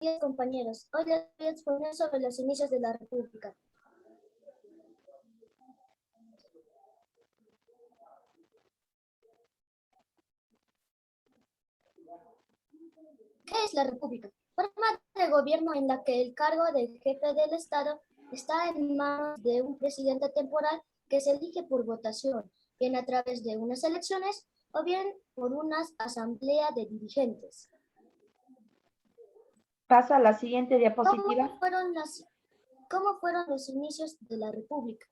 días, compañeros. Hoy les voy a exponer sobre los inicios de la República. ¿Qué es la República? Forma de gobierno en la que el cargo de jefe del Estado está en manos de un presidente temporal que se elige por votación, bien a través de unas elecciones o bien por una asamblea de dirigentes. Pasa a la siguiente diapositiva. ¿Cómo fueron los inicios de la República?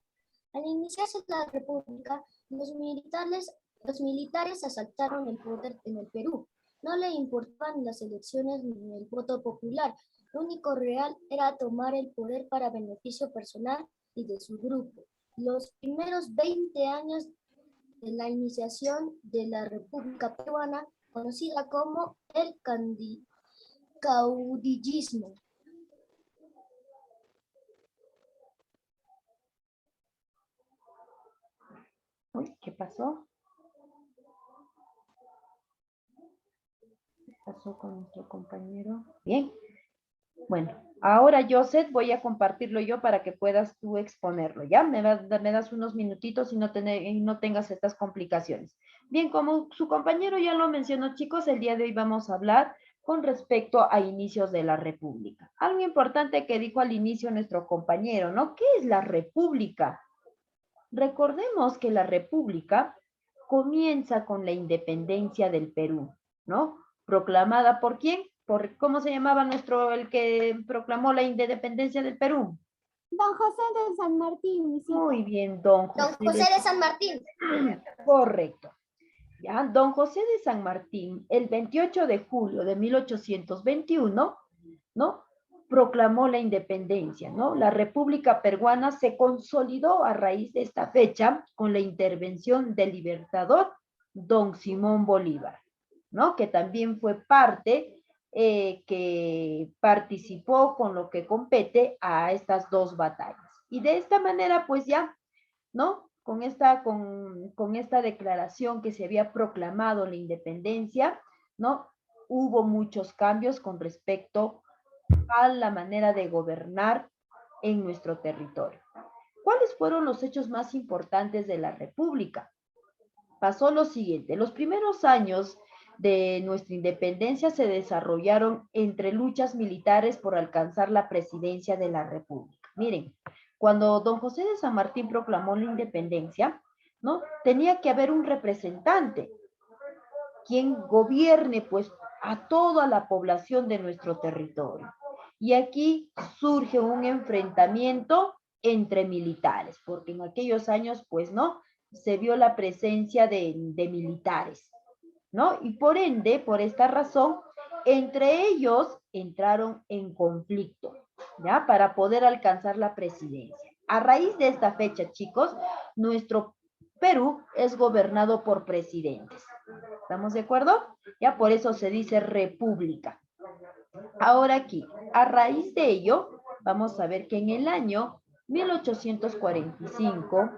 Al iniciarse la República, los militares asaltaron el poder en el Perú. No le importaban las elecciones ni el voto popular. Lo único real era tomar el poder para beneficio personal y de su grupo. Los primeros 20 años de la iniciación de la República Peruana, conocida como el caudillismo. Uy, ¿qué pasó? ¿Qué pasó con nuestro compañero? Bien. Bueno, ahora, Joseph, voy a compartirlo yo para que puedas tú exponerlo, ¿ya? Me das unos minutitos y no tengas estas complicaciones. Bien, como su compañero ya lo mencionó, chicos, el día de hoy vamos a hablar con respecto a inicios de la República. Algo importante que dijo al inicio nuestro compañero, ¿no? ¿Qué es la República? Recordemos que la República comienza con la independencia del Perú, ¿no? Proclamada ¿por quién? ¿Cómo se llamaba el que proclamó la independencia del Perú? Don José de San Martín, misita. Muy bien, don José. Don José de San Martín. Correcto. ¿Ya? Don José de San Martín, el 28 de julio de 1821, ¿no? Proclamó la independencia, ¿no? La República Peruana se consolidó a raíz de esta fecha con la intervención del libertador don Simón Bolívar, ¿no? Que también fue parte que participó con lo que compete a estas dos batallas. Y de esta manera, pues ya, ¿no? Con esta declaración que se había proclamado la independencia, ¿no? Hubo muchos cambios con respecto a la manera de gobernar en nuestro territorio. ¿Cuáles fueron los hechos más importantes de la República? Pasó lo siguiente, los primeros años de nuestra independencia se desarrollaron entre luchas militares por alcanzar la presidencia de la República. Miren, cuando don José de San Martín proclamó la independencia, ¿no? Tenía que haber un representante quien gobierne pues a toda la población de nuestro territorio. Y aquí surge un enfrentamiento entre militares, porque en aquellos años pues no, se vio la presencia de militares, ¿no? Y por ende, por esta razón, entre ellos entraron en conflicto, ¿ya? Para poder alcanzar la presidencia. A raíz de esta fecha, chicos, nuestro Perú es gobernado por presidentes. ¿Estamos de acuerdo? Ya por eso se dice república. Ahora aquí, a raíz de ello, vamos a ver que en el año 1845,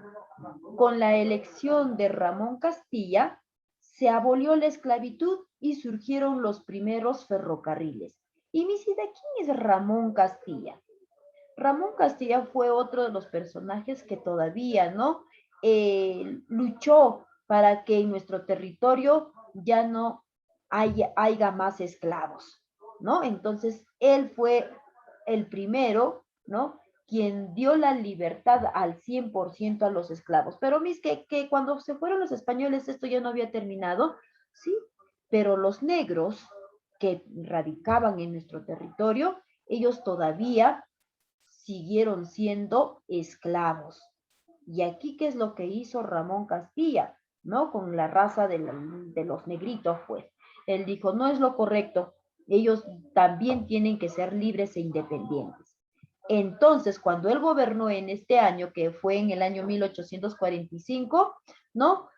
con la elección de Ramón Castilla, se abolió la esclavitud y surgieron los primeros ferrocarriles. Y misita, ¿quién es Ramón Castilla? Ramón Castilla fue otro de los personajes que todavía, ¿no? Luchó para que en nuestro territorio ya no haya más esclavos, ¿no? Entonces, él fue el primero, ¿no? Quien dio la libertad al 100% a los esclavos. Pero mis que cuando se fueron los españoles esto ya no había terminado, ¿sí? Pero los negros que radicaban en nuestro territorio, ellos todavía siguieron siendo esclavos. Y aquí, ¿qué es lo que hizo Ramón Castilla? ¿No? Con la raza de los negritos, pues. Él dijo, no es lo correcto, ellos también tienen que ser libres e independientes. Entonces, cuando él gobernó en este año, que fue en el año 1845, ¿no?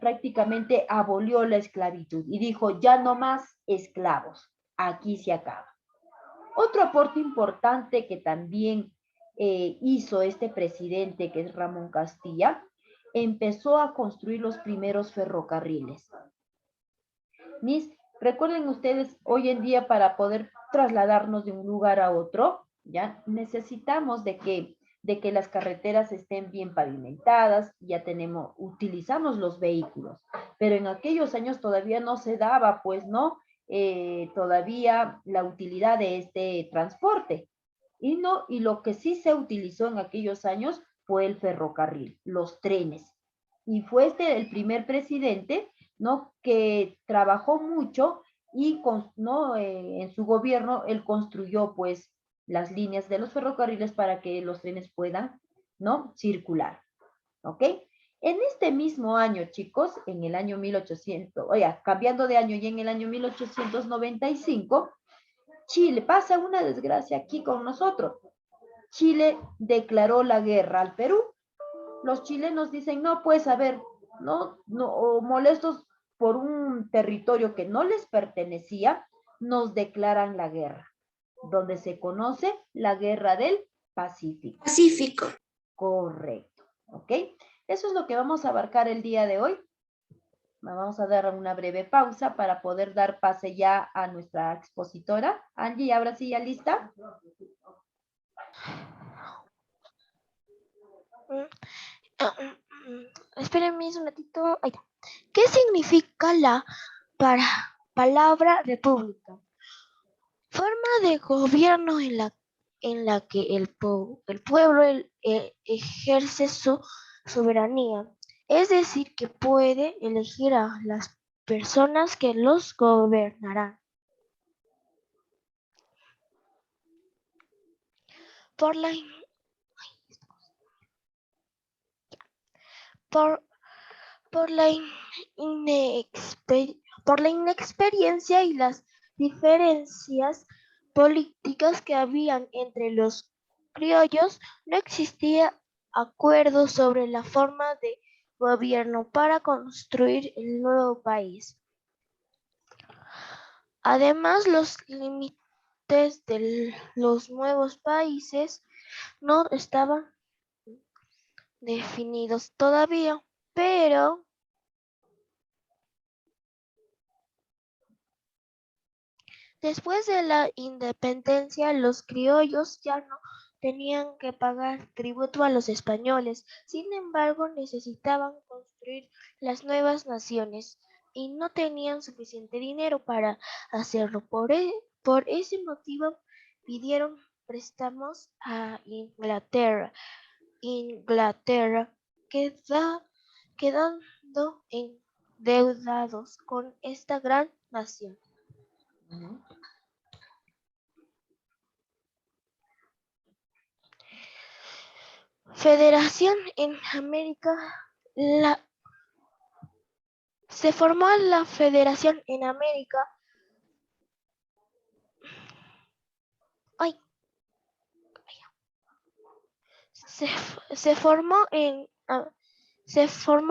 Prácticamente abolió la esclavitud y dijo, ya no más esclavos, aquí se acaba. Otro aporte importante que también hizo este presidente, que es Ramón Castilla, empezó a construir los primeros ferrocarriles. Recuerden ustedes, hoy en día para poder trasladarnos de un lugar a otro, ya necesitamos de que las carreteras estén bien pavimentadas, ya utilizamos los vehículos, pero en aquellos años todavía no se daba, pues, ¿no? Todavía la utilidad de este transporte. Y no, y lo que sí se utilizó en aquellos años fue el ferrocarril, los trenes. Y fue este el primer presidente, ¿no? Que trabajó mucho y ¿no? En su gobierno él construyó pues las líneas de los ferrocarriles para que los trenes puedan, ¿no? Circular, ¿ok? En este mismo año, chicos, en el año 1800, oye, cambiando de año y en el año 1895, Chile pasa una desgracia aquí con nosotros. Chile declaró la guerra al Perú. Los chilenos dicen, no, pues a ver, no, molestos por un territorio que no les pertenecía, nos declaran la guerra, donde se conoce la guerra del Pacífico. Pacífico. Correcto, ¿ok? Eso es lo que vamos a abarcar el día de hoy. Vamos a dar una breve pausa para poder dar pase ya a nuestra expositora. Angie, ¿ahora sí ya lista? Espérenme un ratito. Ahí está. ¿Qué significa la palabra república? Forma de gobierno en la que el pueblo ejerce su soberanía, es decir, que puede elegir a las personas que los gobernarán. Por la, por, por la por la inexperiencia y las diferencias políticas que habían entre los criollos, no existía acuerdo sobre la forma de gobierno para construir el nuevo país. Además, los límites de los nuevos países no estaban definidos todavía, pero después de la independencia, los criollos ya no tenían que pagar tributo a los españoles. Sin embargo, necesitaban construir las nuevas naciones y no tenían suficiente dinero para hacerlo. Por ese motivo, pidieron préstamos a Inglaterra. Quedando endeudados con esta gran nación. Federación en América. Se formó la Federación en América. Se formó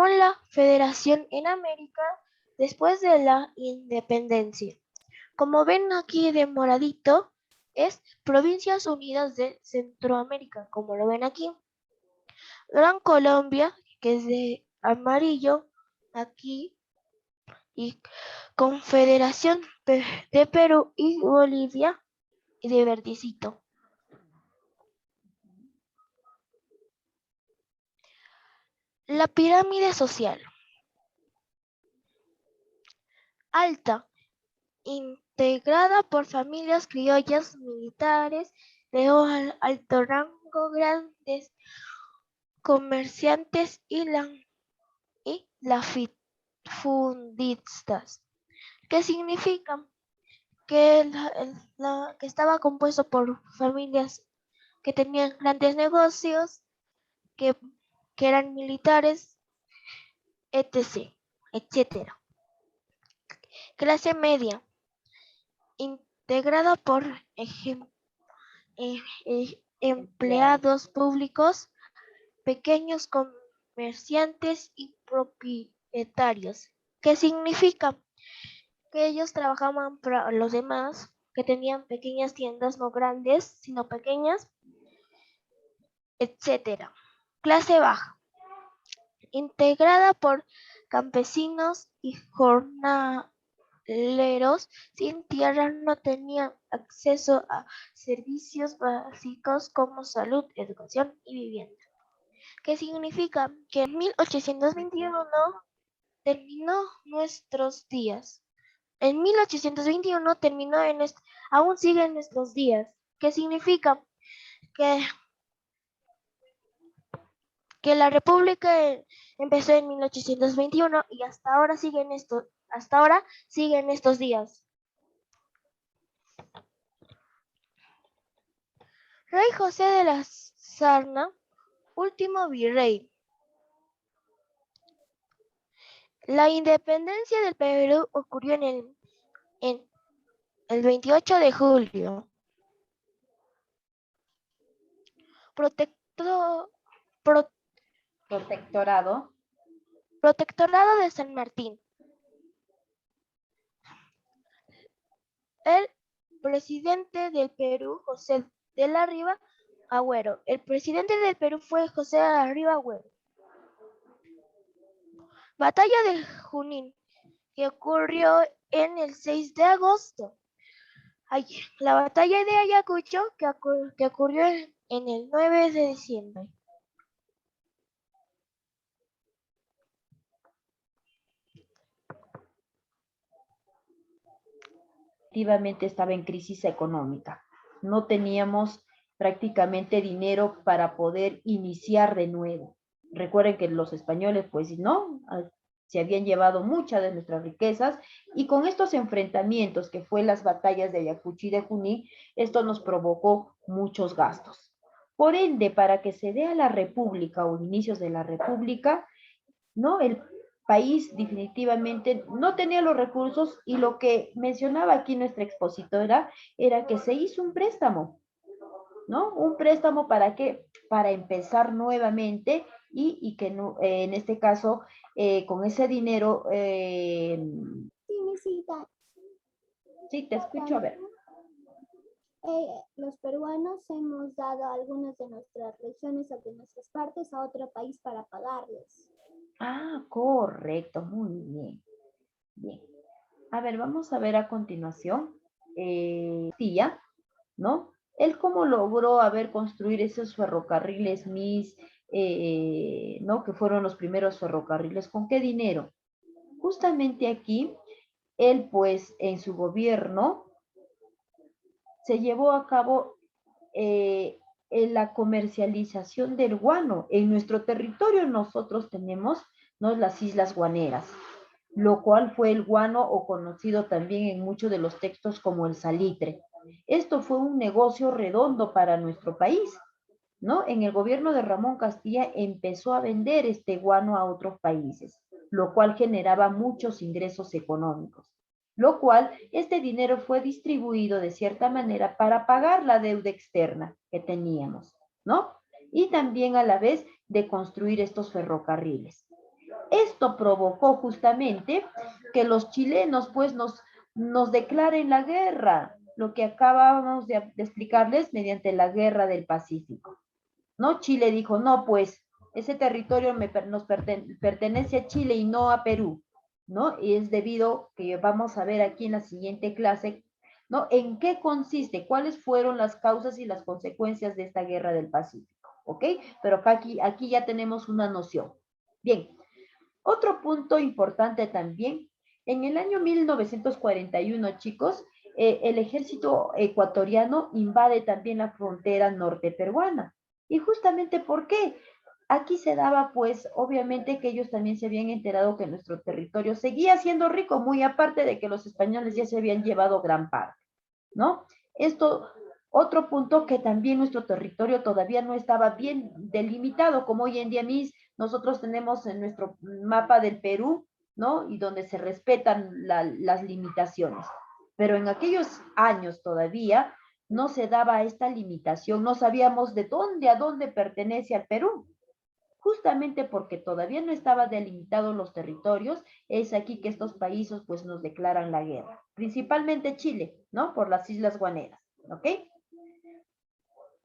la Federación en América después de la independencia. Como ven aquí de moradito, es Provincias Unidas de Centroamérica, como lo ven aquí. Gran Colombia, que es de amarillo, aquí, y Confederación de Perú y Bolivia, y de verdecito. La pirámide social. Alta, integrada por familias criollas militares de alto rango, grandes comerciantes y lafundistas, que significa que, que estaba compuesto por familias que tenían grandes negocios, que eran militares, etc., etcétera. Clase media, integrada por empleados públicos, pequeños comerciantes y propietarios, que significa que ellos trabajaban para los demás, que tenían pequeñas tiendas, no grandes, sino pequeñas, etcétera. Clase baja, integrada por campesinos y puebleros sin tierra no tenían acceso a servicios básicos como salud, educación y vivienda. ¿Qué significa? Que en 1821 terminó nuestros días. En 1821 terminó aún sigue en nuestros días. ¿Qué significa? Que, que la República empezó en 1821 y hasta ahora sigue en estos días. Rey José de la Sarna, último virrey. La independencia del Perú ocurrió en el 28 de julio. Protectorado. Protectorado de San Martín. El presidente del Perú, José de la Riva Agüero. El presidente del Perú fue José de la Riva Agüero. Batalla de Junín, que ocurrió en el 6 de agosto. La batalla de Ayacucho, que ocurrió en el 9 de diciembre. Efectivamente estaba en crisis económica. No teníamos prácticamente dinero para poder iniciar de nuevo. Recuerden que los españoles, pues no, se habían llevado muchas de nuestras riquezas y con estos enfrentamientos que fue las batallas de Ayacucho y de Junín, esto nos provocó muchos gastos. Por ende, para que se dé a la República o inicios de la República, ¿no? El país definitivamente no tenía los recursos y lo que mencionaba aquí nuestra expositora era que se hizo un préstamo, ¿no? Un préstamo para qué? Para empezar nuevamente y que no, en este caso con ese dinero... Sí, misita. sí, te escucho, a ver. Los peruanos hemos dado algunas de nuestras regiones o de nuestras partes a otro país para pagarles. Ah, correcto, muy bien. Bien. A ver, vamos a ver a continuación. Castilla, ¿no? Él cómo logró construir esos ferrocarriles ¿no? Que fueron los primeros ferrocarriles. ¿Con qué dinero? Justamente aquí, él pues en su gobierno se llevó a cabo en la comercialización del guano. En nuestro territorio nosotros tenemos, ¿no? Las Islas Guaneras, lo cual fue el guano o conocido también en muchos de los textos como el salitre. Esto fue un negocio redondo para nuestro país, ¿no? En el gobierno de Ramón Castilla empezó a vender este guano a otros países, lo cual generaba muchos ingresos económicos, lo cual este dinero fue distribuido de cierta manera para pagar la deuda externa que teníamos, ¿no? Y también a la vez de construir estos ferrocarriles. Esto provocó justamente que los chilenos pues nos declaren la guerra, lo que acabábamos de explicarles mediante la guerra del Pacífico, ¿no? Chile dijo, no, pues ese territorio nos pertenece a Chile y no a Perú, ¿no? Y es debido que vamos a ver aquí en la siguiente clase, ¿no? En qué consiste, cuáles fueron las causas y las consecuencias de esta guerra del Pacífico, ¿ok? Pero aquí ya tenemos una noción. Bien, otro punto importante también, en el año 1941, chicos, el ejército ecuatoriano invade también la frontera norte peruana. Y justamente, ¿por qué? Aquí se daba, pues, obviamente que ellos también se habían enterado que nuestro territorio seguía siendo rico, muy aparte de que los españoles ya se habían llevado gran parte, ¿no? Esto, otro punto que también nuestro territorio todavía no estaba bien delimitado, como hoy en día nosotros tenemos en nuestro mapa del Perú, ¿no? Y donde se respetan las limitaciones. Pero en aquellos años todavía no se daba esta limitación, no sabíamos de dónde a dónde pertenece al Perú. Justamente porque todavía no estaban delimitados los territorios, es aquí que estos países pues nos declaran la guerra. Principalmente Chile, ¿no? Por las Islas Guaneras, ¿ok?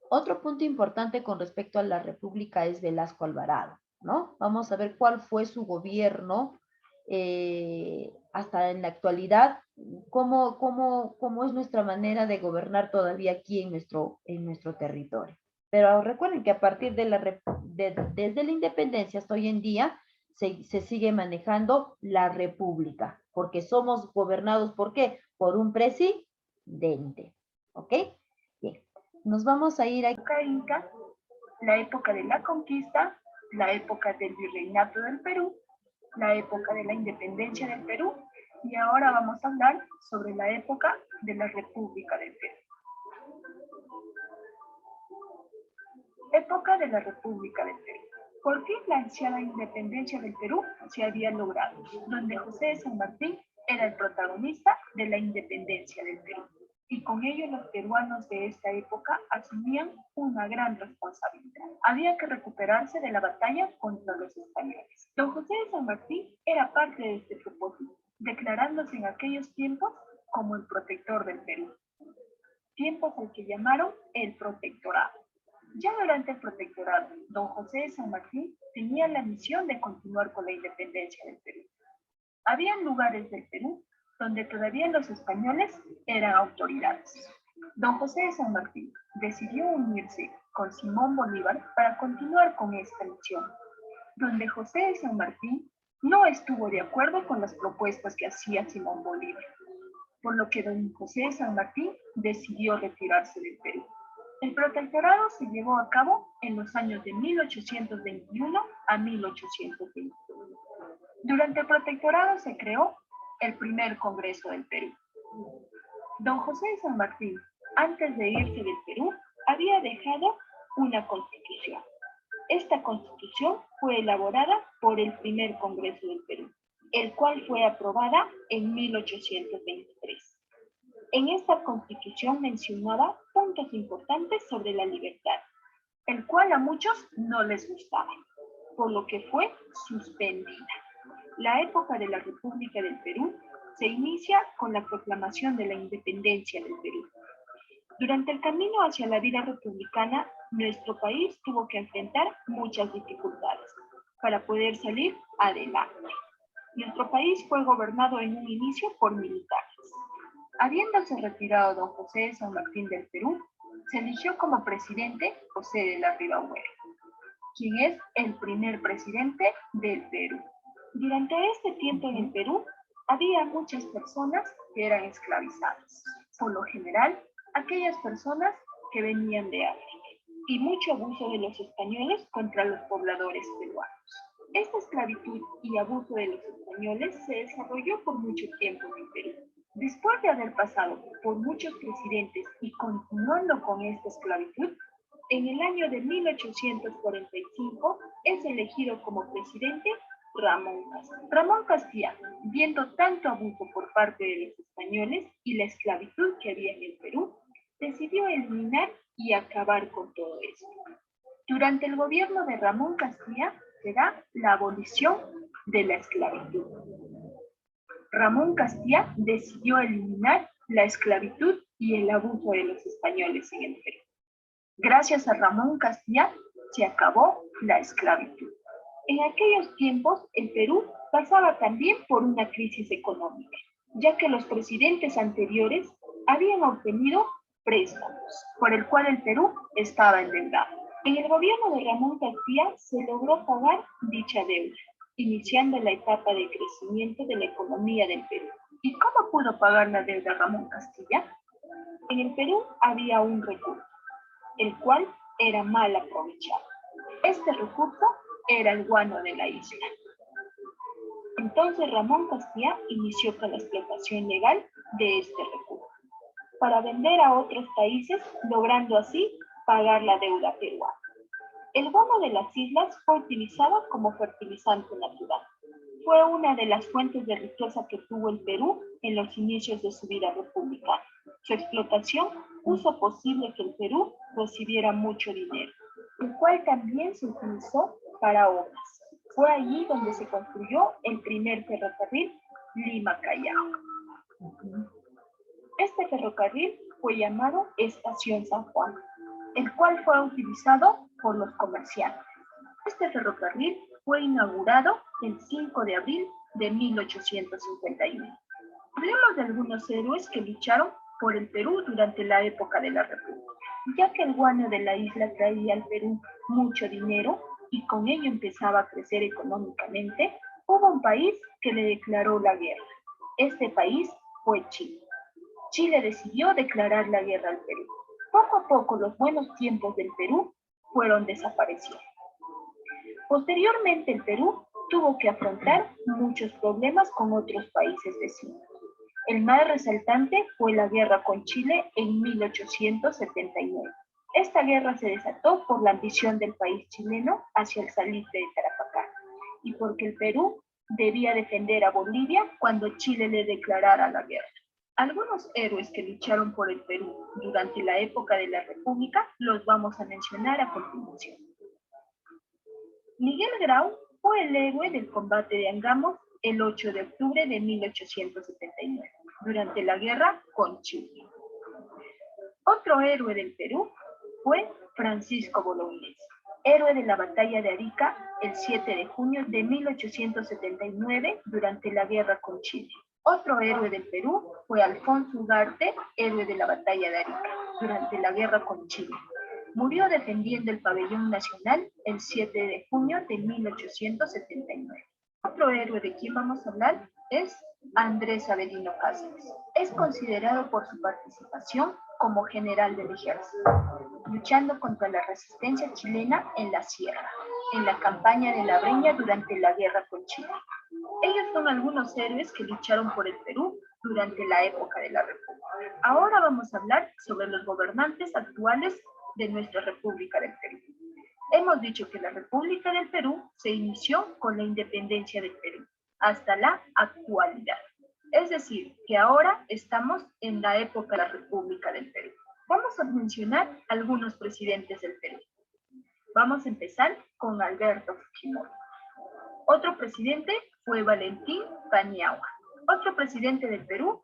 Otro punto importante con respecto a la República es Velasco Alvarado, ¿no? Vamos a ver cuál fue su gobierno hasta en la actualidad, cómo es nuestra manera de gobernar todavía aquí en nuestro territorio. Pero recuerden que a partir desde la independencia hasta hoy en día, se sigue manejando la república, porque somos gobernados, ¿por qué? Por un presidente, ¿ok? Bien, nos vamos a ir a Inca, la época de la conquista, la época del virreinato del Perú, la época de la independencia del Perú, y ahora vamos a hablar sobre la época de la República del Perú. Época de la República del Perú. Por fin la ansiada independencia del Perú se había logrado, donde José de San Martín era el protagonista de la independencia del Perú. Y con ello los peruanos de esta época asumían una gran responsabilidad. Había que recuperarse de la batalla contra los españoles. Don José de San Martín era parte de este propósito, declarándose en aquellos tiempos como el protector del Perú. Tiempos al que llamaron el protectorado. Ya durante el protectorado, don José de San Martín tenía la misión de continuar con la independencia del Perú. Habían lugares del Perú donde todavía los españoles eran autoridades. Don José de San Martín decidió unirse con Simón Bolívar para continuar con esta misión, donde José de San Martín no estuvo de acuerdo con las propuestas que hacía Simón Bolívar, por lo que don José de San Martín decidió retirarse del Perú. El protectorado se llevó a cabo en los años de 1821 a 1821. Durante el protectorado se creó el primer Congreso del Perú. Don José de San Martín, antes de irse del Perú, había dejado una constitución. Esta constitución fue elaborada por el primer Congreso del Perú, el cual fue aprobada en 1823. En esta constitución mencionaba puntos importantes sobre la libertad, el cual a muchos no les gustaba, por lo que fue suspendida. La época de la República del Perú se inicia con la proclamación de la independencia del Perú. Durante el camino hacia la vida republicana, nuestro país tuvo que enfrentar muchas dificultades para poder salir adelante. Nuestro país fue gobernado en un inicio por militares. Habiéndose retirado don José de San Martín del Perú, se eligió como presidente José de la Rivadeneira, quien es el primer presidente del Perú. Durante este tiempo en el Perú, había muchas personas que eran esclavizadas, por lo general, aquellas personas que venían de África, y mucho abuso de los españoles contra los pobladores peruanos. Esta esclavitud y abuso de los españoles se desarrolló por mucho tiempo en el Perú. Después de haber pasado por muchos presidentes y continuando con esta esclavitud, en el año de 1845 es elegido como presidente Ramón Castilla. Ramón Castilla, viendo tanto abuso por parte de los españoles y la esclavitud que había en el Perú, decidió eliminar y acabar con todo esto. Durante el gobierno de Ramón Castilla se da la abolición de la esclavitud. Ramón Castilla decidió eliminar la esclavitud y el abuso de los españoles en el Perú. Gracias a Ramón Castilla se acabó la esclavitud. En aquellos tiempos, el Perú pasaba también por una crisis económica, ya que los presidentes anteriores habían obtenido préstamos, por el cual el Perú estaba endeudado. En el gobierno de Ramón Castilla se logró pagar dicha deuda, iniciando la etapa de crecimiento de la economía del Perú. ¿Y cómo pudo pagar la deuda Ramón Castilla? En el Perú había un recurso, el cual era mal aprovechado. Este recurso era el guano de la isla. Entonces Ramón Castilla inició con la explotación legal de este recurso para vender a otros países, logrando así pagar la deuda peruana. El guano de las islas fue utilizado como fertilizante natural. Fue una de las fuentes de riqueza que tuvo el Perú en los inicios de su vida republicana. Su explotación hizo posible que el Perú recibiera mucho dinero, el cual también se utilizó para obras. Fue allí donde se construyó el primer ferrocarril Lima-Callao. Este ferrocarril fue llamado Estación San Juan, el cual fue utilizado por los comerciantes. Este ferrocarril fue inaugurado el 5 de abril de 1851. Hablemos de algunos héroes que lucharon por el Perú durante la época de la República, ya que el guano de la isla traía al Perú mucho dinero y con ello empezaba a crecer económicamente. Hubo un país que le declaró la guerra. Este país fue Chile. Chile decidió declarar la guerra al Perú. Poco a poco los buenos tiempos del Perú fueron desapareciendo. Posteriormente el Perú tuvo que afrontar muchos problemas con otros países vecinos. El más resaltante fue la guerra con Chile en 1879. Esta guerra se desató por la ambición del país chileno hacia el salitre de Tarapacá y porque el Perú debía defender a Bolivia cuando Chile le declarara la guerra. Algunos héroes que lucharon por el Perú durante la época de la República los vamos a mencionar a continuación. Miguel Grau fue el héroe del combate de Angamos el 8 de octubre de 1879, durante la guerra con Chile. Otro héroe del Perú fue Francisco Bolognesi, héroe de la batalla de Arica el 7 de junio de 1879 durante la guerra con Chile. Otro héroe del Perú fue Alfonso Ugarte, héroe de la batalla de Arica durante la guerra con Chile. Murió defendiendo el pabellón nacional el 7 de junio de 1879. Otro héroe de quien vamos a hablar es Andrés Avelino Cáceres. Es considerado por su participación como general del ejército, luchando contra la resistencia chilena en la sierra, en la campaña de la Breña durante la guerra con Chile. Ellos son algunos héroes que lucharon por el Perú durante la época de la República. Ahora vamos a hablar sobre los gobernantes actuales de nuestra República del Perú. Hemos dicho que la República del Perú se inició con la independencia del Perú hasta la actualidad. Es decir, que ahora estamos en la época de la República del Perú. Vamos a mencionar algunos presidentes del Perú. Vamos a empezar con Alberto Fujimori. Otro presidente fue Valentín Paniagua. Otro presidente del Perú,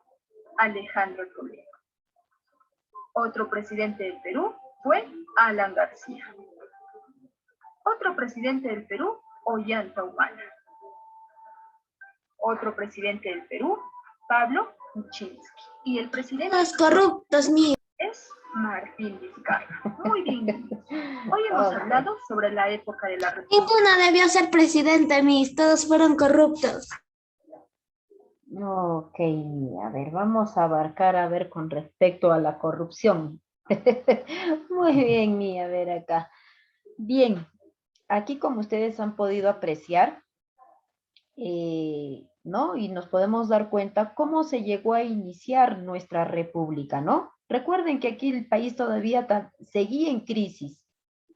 Alejandro Toledo. Otro presidente del Perú fue Alan García. Otro presidente del Perú, Ollanta Humala. Otro presidente del Perú, Pablo Kuczynski. Y el presidente... Los corruptos míos. Es Martín Vizcarra. Muy bien. Hoy hemos hablado sobre la época de la República. Ninguno debió ser presidente, todos fueron corruptos. Ok, a ver, vamos a abarcar, a ver, con respecto a la corrupción. Muy bien, Mía, a ver acá. Bien, aquí como ustedes han podido apreciar, ¿no? Y nos podemos dar cuenta cómo se llegó a iniciar nuestra república, ¿no? Recuerden que aquí el país todavía seguía en crisis,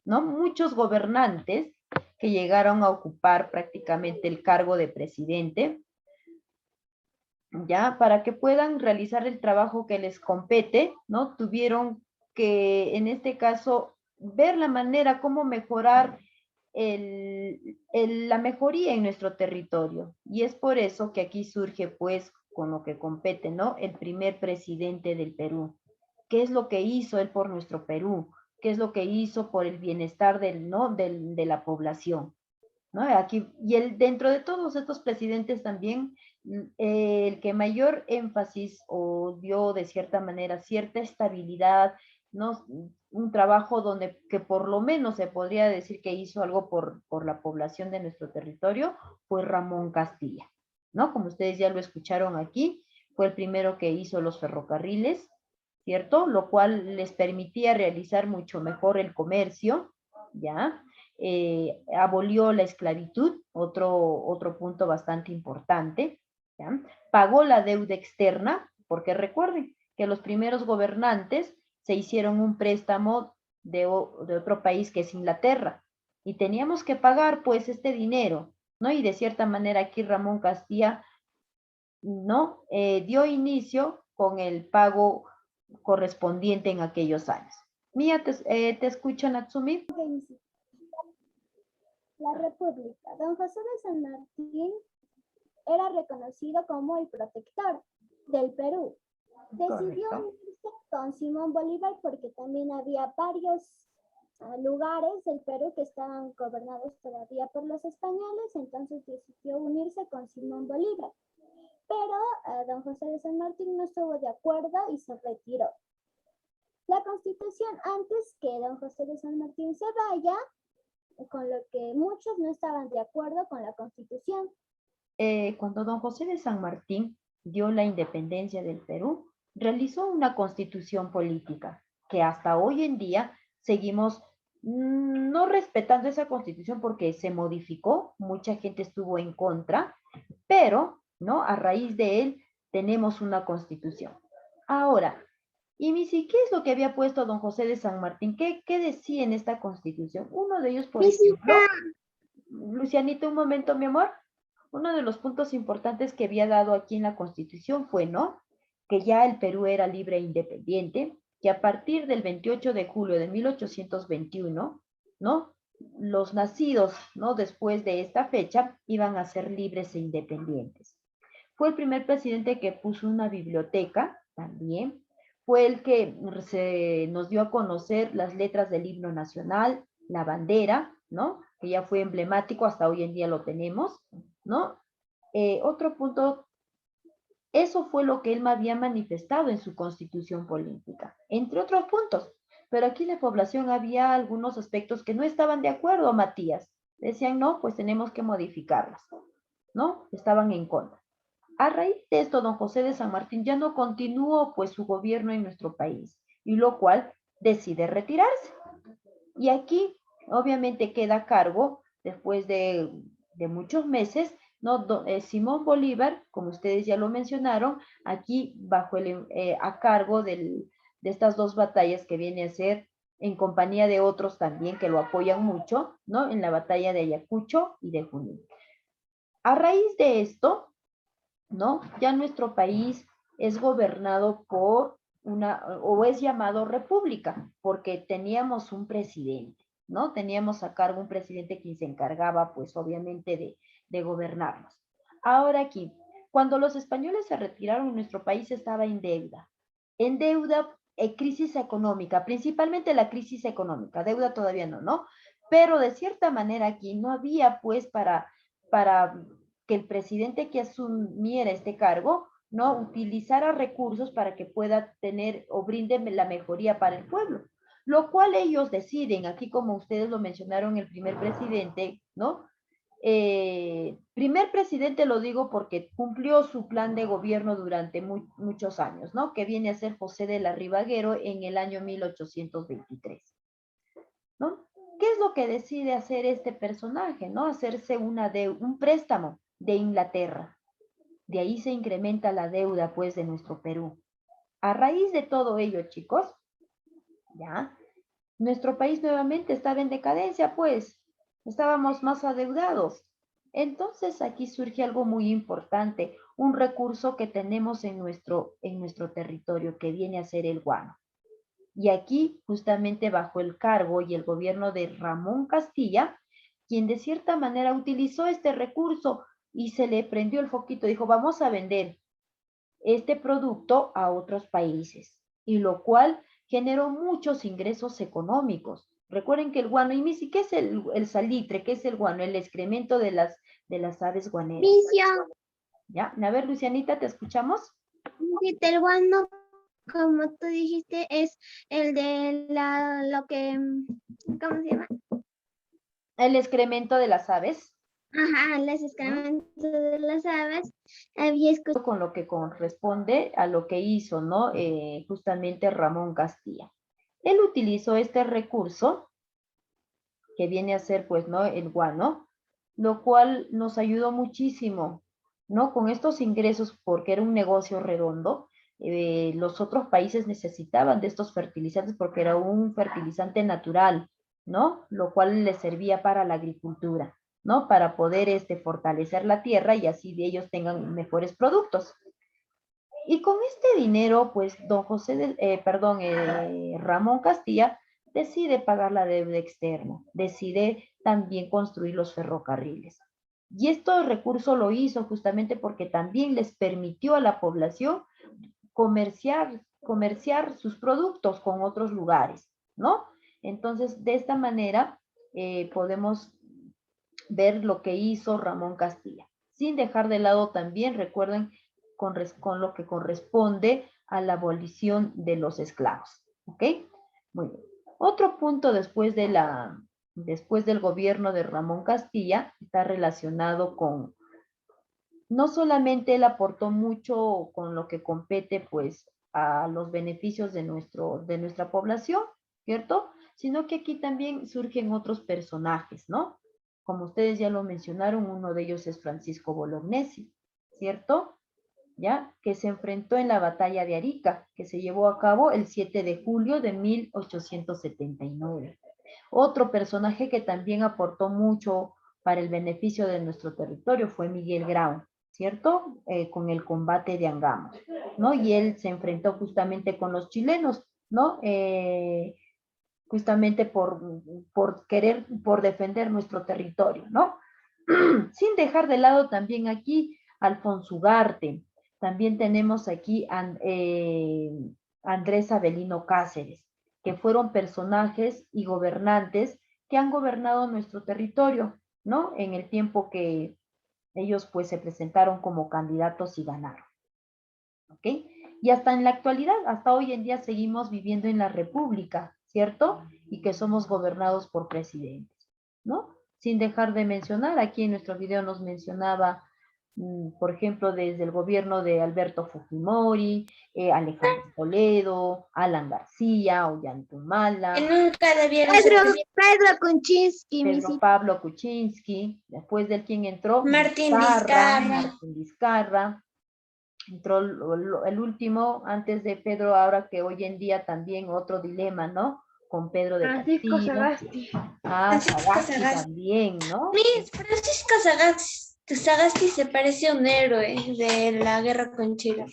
¿no? Muchos gobernantes que llegaron a ocupar prácticamente el cargo de presidente, ya, para que puedan realizar el trabajo que les compete, ¿no? Tuvieron que, en este caso, ver la manera cómo mejorar la mejoría en nuestro territorio. Y es por eso que aquí surge, pues, con lo que compete, ¿no? El primer presidente del Perú. ¿Qué es lo que hizo él por nuestro Perú? ¿Qué es lo que hizo por el bienestar de la población? ¿No? Aquí, y dentro de todos estos presidentes también, el que mayor énfasis o dio de cierta manera cierta estabilidad, ¿no? Un trabajo que por lo menos se podría decir que hizo algo por la población de nuestro territorio, fue Ramón Castilla, ¿no? Como ustedes ya lo escucharon aquí, fue el primero que hizo los ferrocarriles, ¿cierto? Lo cual les permitía realizar mucho mejor el comercio, ¿ya? Abolió la esclavitud, otro punto bastante importante, ¿ya? Pagó la deuda externa, porque recuerden que los primeros gobernantes se hicieron un préstamo de otro país que es Inglaterra, y teníamos que pagar pues este dinero, ¿no? Y de cierta manera aquí Ramón Castilla, ¿no? Dio inicio con el pago correspondiente en aquellos años. Mía, te escucho, Natsumi. La República. Don José de San Martín era reconocido como el protector del Perú. Decidió unirse con Simón Bolívar porque también había varios lugares del Perú que estaban gobernados todavía por los españoles, entonces decidió unirse con Simón Bolívar. Pero don José de San Martín no estuvo de acuerdo y se retiró. La Constitución, antes que don José de San Martín se vaya, con lo que muchos no estaban de acuerdo con la Constitución. Cuando don José de San Martín dio la independencia del Perú, realizó una constitución política que hasta hoy en día seguimos no respetando esa constitución porque se modificó, mucha gente estuvo en contra, pero ¿no? A raíz de él tenemos una constitución. Ahora, y Missy, ¿qué es lo que había puesto don José de San Martín? ¿Qué decía en esta constitución? Uno de ellos, por ejemplo, Lucianita, un momento, mi amor. Uno de los puntos importantes que había dado aquí en la Constitución fue, ¿no? Que ya el Perú era libre e independiente, que a partir del 28 de julio de 1821, ¿no? Los nacidos, ¿no? Después de esta fecha iban a ser libres e independientes. Fue el primer presidente que puso una biblioteca también. Fue el que nos dio a conocer las letras del himno nacional, la bandera, ¿no? Que ya fue emblemático, hasta hoy en día lo tenemos, ¿no? Otro punto, eso fue lo que él me había manifestado en su constitución política, entre otros puntos. Pero aquí en la población había algunos aspectos que no estaban de acuerdo, Matías. Decían, no, pues tenemos que modificarlas, ¿no? Estaban en contra. A raíz de esto, don José de San Martín ya no continuó pues su gobierno en nuestro país, y lo cual decide retirarse. Y aquí obviamente queda a cargo, después de muchos meses, ¿no? Simón Bolívar, como ustedes ya lo mencionaron, aquí bajo a cargo de estas dos batallas que viene a ser en compañía de otros también que lo apoyan mucho, ¿no? En la batalla de Ayacucho y de Junín. A raíz de esto, ¿no? Ya nuestro país es gobernado por o es llamado república, porque teníamos un presidente, ¿no? Teníamos a cargo un presidente quien se encargaba, pues, obviamente, de gobernarnos. Ahora aquí, cuando los españoles se retiraron, nuestro país estaba en deuda, crisis económica, principalmente la crisis económica, deuda todavía no, ¿no? Pero de cierta manera aquí no había, pues, para que el presidente que asumiera este cargo, ¿no? Utilizara recursos para que pueda tener o brinde la mejoría para el pueblo. Lo cual ellos deciden, aquí como ustedes lo mencionaron, el primer presidente, ¿no? Primer presidente lo digo porque cumplió su plan de gobierno durante muchos años, ¿no? Que viene a ser José de la Rivaguero en el año 1823, ¿no? ¿Qué es lo que decide hacer este personaje, ¿no? Hacerse un préstamo de Inglaterra. De ahí se incrementa la deuda, pues, de nuestro Perú. A raíz de todo ello, chicos, ya, nuestro país nuevamente estaba en decadencia, pues, estábamos más adeudados. Entonces, aquí surge algo muy importante, un recurso que tenemos en nuestro territorio, que viene a ser el guano. Y aquí, justamente bajo el cargo y el gobierno de Ramón Castilla, quien de cierta manera utilizó este recurso y se le prendió el foquito, dijo, vamos a vender este producto a otros países, y lo cual generó muchos ingresos económicos. Recuerden que el guano, y Missy, ¿qué es el salitre? ¿Qué es el guano? El excremento de las aves guaneras. Misión, ¿Ya? A ver, Lucianita, ¿te escuchamos? el guano, como tú dijiste, es el de lo que, ¿cómo se llama? El excremento de las aves. Ajá, los excrementos de las aves. Había escuchado. Con lo que corresponde a lo que hizo, ¿no? Justamente Ramón Castilla. Él utilizó este recurso, que viene a ser, pues, ¿no? El guano, lo cual nos ayudó muchísimo, ¿no? Con estos ingresos, porque era un negocio redondo, los otros países necesitaban de estos fertilizantes porque era un fertilizante natural, ¿no? Lo cual les servía para la agricultura, ¿no? Para poder fortalecer la tierra y así de ellos tengan mejores productos. Y con este dinero, pues, Ramón Castilla decide pagar la deuda externa, decide también construir los ferrocarriles. Y este recurso lo hizo justamente porque también les permitió a la población comerciar sus productos con otros lugares, ¿no? Entonces, de esta manera podemos ver lo que hizo Ramón Castilla, sin dejar de lado también, recuerden, con lo que corresponde a la abolición de los esclavos. ¿Ok? Muy bien. Otro punto después del gobierno de Ramón Castilla está relacionado con, no solamente él aportó mucho con lo que compete pues a los beneficios de nuestra población, ¿cierto? Sino que aquí también surgen otros personajes, ¿no? Como ustedes ya lo mencionaron, uno de ellos es Francisco Bolognesi, ¿cierto? ¿Ya? Que se enfrentó en la batalla de Arica, que se llevó a cabo el 7 de julio de 1879. Otro personaje que también aportó mucho para el beneficio de nuestro territorio fue Miguel Grau, ¿cierto? Con el combate de Angamos, ¿no? Y él se enfrentó justamente con los chilenos, ¿no? Justamente por defender nuestro territorio, ¿no? Sin dejar de lado también aquí Alfonso Ugarte. También tenemos aquí Andrés Avelino Cáceres, que fueron personajes y gobernantes que han gobernado nuestro territorio, ¿no? En el tiempo que ellos pues se presentaron como candidatos y ganaron. ¿Ok? Y hasta en la actualidad, hasta hoy en día seguimos viviendo en la República, ¿cierto? Y que somos gobernados por presidentes, ¿no? Sin dejar de mencionar, aquí en nuestro video nos mencionaba, por ejemplo, desde el gobierno de Alberto Fujimori, Alejandro Toledo, Alan García, Ollantumala, nunca debieron Pedro Kuczynski, Pedro Pablo Kuczynski, después del quien entró Martín Martín Vizcarra, entró el último antes de Pedro, ahora que hoy en día también otro dilema, ¿no? Con Pedro de Francisco Castillo. Sagasti. Sagasti también, ¿no? Francisco Sagasti se parece a un héroe de la guerra con Chile.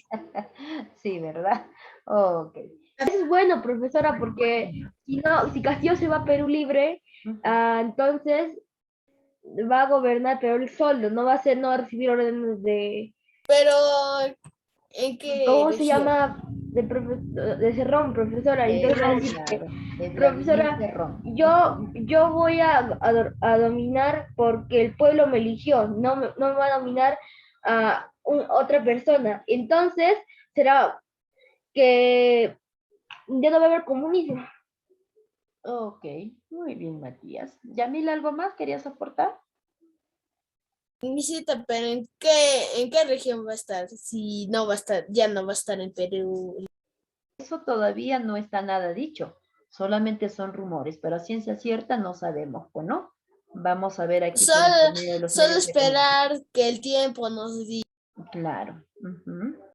Sí, ¿verdad? Ok. Es bueno, profesora, porque si Castillo se va a Perú libre, entonces va a gobernar, pero él solo, no va a recibir órdenes de, Pero, ¿en qué ¿cómo se región? llama? De Cerrón, profesora. Entonces, Claro, de Vladimir profesora, Cerrón. yo voy a dominar porque el pueblo me eligió, no me va a dominar a otra persona. Entonces, será que ya no va a haber comunismo. Ok, muy bien, Matías. Yamil, ¿algo más querías aportar? Visita, pero ¿en qué región va a estar? Si no va a estar, ya no va a estar en Perú. Eso todavía no está nada dicho, solamente son rumores, pero a ciencia cierta no sabemos, pues, ¿no? Vamos a ver aquí por Solo, intermedio de los solo medios de comunicación. esperar que el tiempo nos diga. Claro.